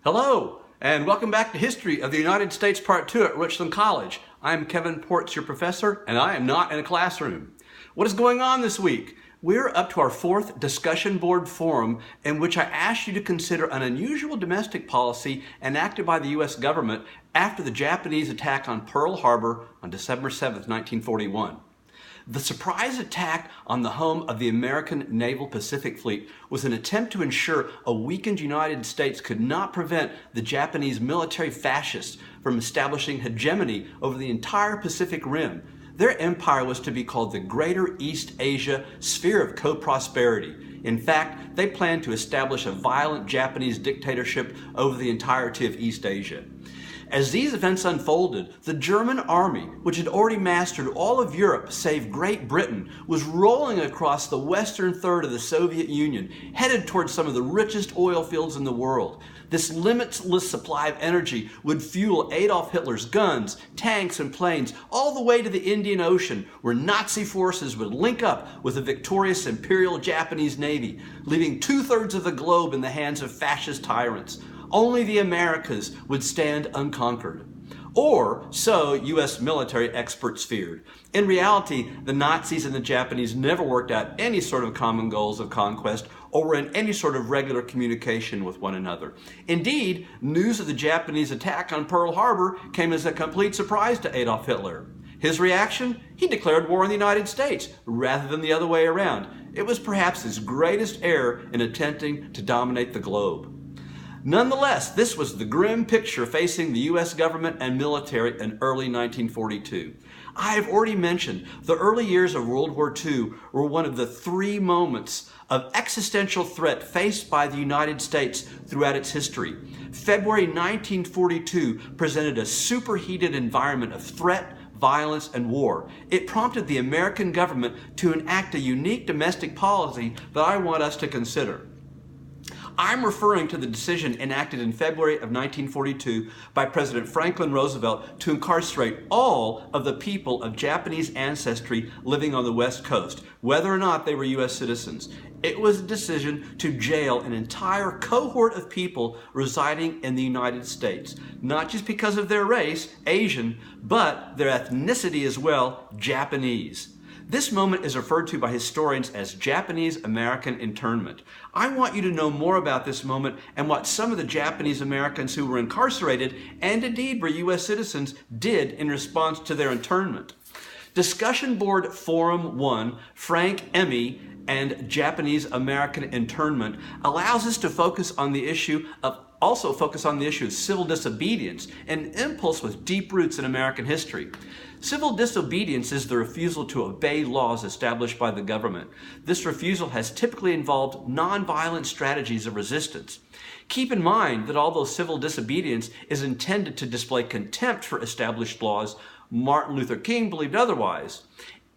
Hello, and welcome back to History of the United States Part 2 at Richland College. I'm Kevin Ports, your professor, and I am not in a classroom. What is going on this week? We're up to our fourth discussion board forum in which I asked you to consider an unusual domestic policy enacted by the U.S. government after the Japanese attack on Pearl Harbor on December 7, 1941. The surprise attack on the home of the American Naval Pacific Fleet was an attempt to ensure a weakened United States could not prevent the Japanese military fascists from establishing hegemony over the entire Pacific Rim. Their empire was to be called the Greater East Asia Sphere of Co-Prosperity. In fact, they planned to establish a violent Japanese dictatorship over the entirety of East Asia. As these events unfolded, the German army, which had already mastered all of Europe save Great Britain, was rolling across the western third of the Soviet Union, headed towards some of the richest oil fields in the world. This limitless supply of energy would fuel Adolf Hitler's guns, tanks, and planes all the way to the Indian Ocean, where Nazi forces would link up with the victorious Imperial Japanese Navy, leaving two-thirds of the globe in the hands of fascist tyrants. Only the Americas would stand unconquered. Or so U.S. military experts feared. In reality, the Nazis and the Japanese never worked out any sort of common goals of conquest or were in any sort of regular communication with one another. Indeed, news of the Japanese attack on Pearl Harbor came as a complete surprise to Adolf Hitler. His reaction? He declared war on the United States rather than the other way around. It was perhaps his greatest error in attempting to dominate the globe. Nonetheless, this was the grim picture facing the U.S. government and military in early 1942. I have already mentioned the early years of World War II were one of the three moments of existential threat faced by the United States throughout its history. February 1942 presented a superheated environment of threat, violence, and war. It prompted the American government to enact a unique domestic policy that I want us to consider. I'm referring to the decision enacted in February of 1942 by President Franklin Roosevelt to incarcerate all of the people of Japanese ancestry living on the West Coast, whether or not they were U.S. citizens. It was a decision to jail an entire cohort of people residing in the United States, not just because of their race, Asian, but their ethnicity as well, Japanese. This moment is referred to by historians as Japanese-American internment. I want you to know more about this moment and what some of the Japanese Americans who were incarcerated and indeed were U.S. citizens did in response to their internment. Discussion Board Forum 1, Frank Emmy and Japanese-American internment allows us to focus on the issue of civil disobedience, an impulse with deep roots in American history. Civil disobedience is the refusal to obey laws established by the government. This refusal has typically involved nonviolent strategies of resistance. Keep in mind that although civil disobedience is intended to display contempt for established laws, Martin Luther King believed otherwise.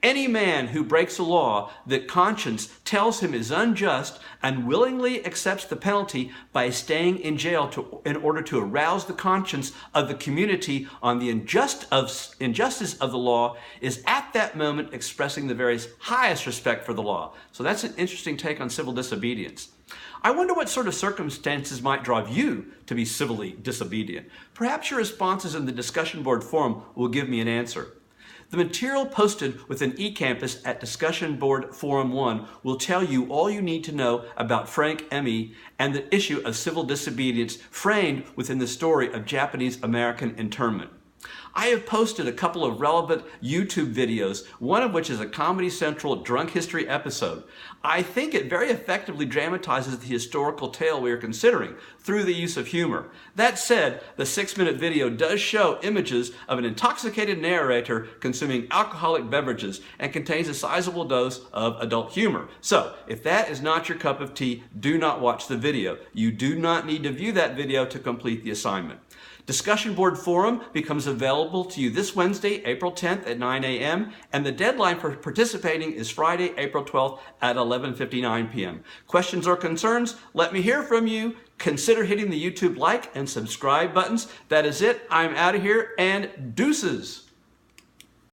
Any man who breaks a law that conscience tells him is unjust and willingly accepts the penalty by staying in jail in order to arouse the conscience of the community on the injustice of the law is at that moment expressing the very highest respect for the law. So that's an interesting take on civil disobedience. I wonder what sort of circumstances might drive you to be civilly disobedient. Perhaps your responses in the discussion board forum will give me an answer. The material posted within eCampus at Discussion Board Forum 1 will tell you all you need to know about Frank Emmy and the issue of civil disobedience framed within the story of Japanese-American internment. I have posted a couple of relevant YouTube videos, one of which is a Comedy Central drunk history episode. I think it very effectively dramatizes the historical tale we are considering through the use of humor. That said, the 6-minute video does show images of an intoxicated narrator consuming alcoholic beverages and contains a sizable dose of adult humor. So, if that is not your cup of tea, do not watch the video. You do not need to view that video to complete the assignment. Discussion Board Forum becomes available to you this Wednesday, April 10th at 9 a.m. and the deadline for participating is Friday, April 12th at 11:59 p.m. Questions or concerns? Let me hear from you. Consider hitting the YouTube like and subscribe buttons. That is it. I'm out of here and deuces.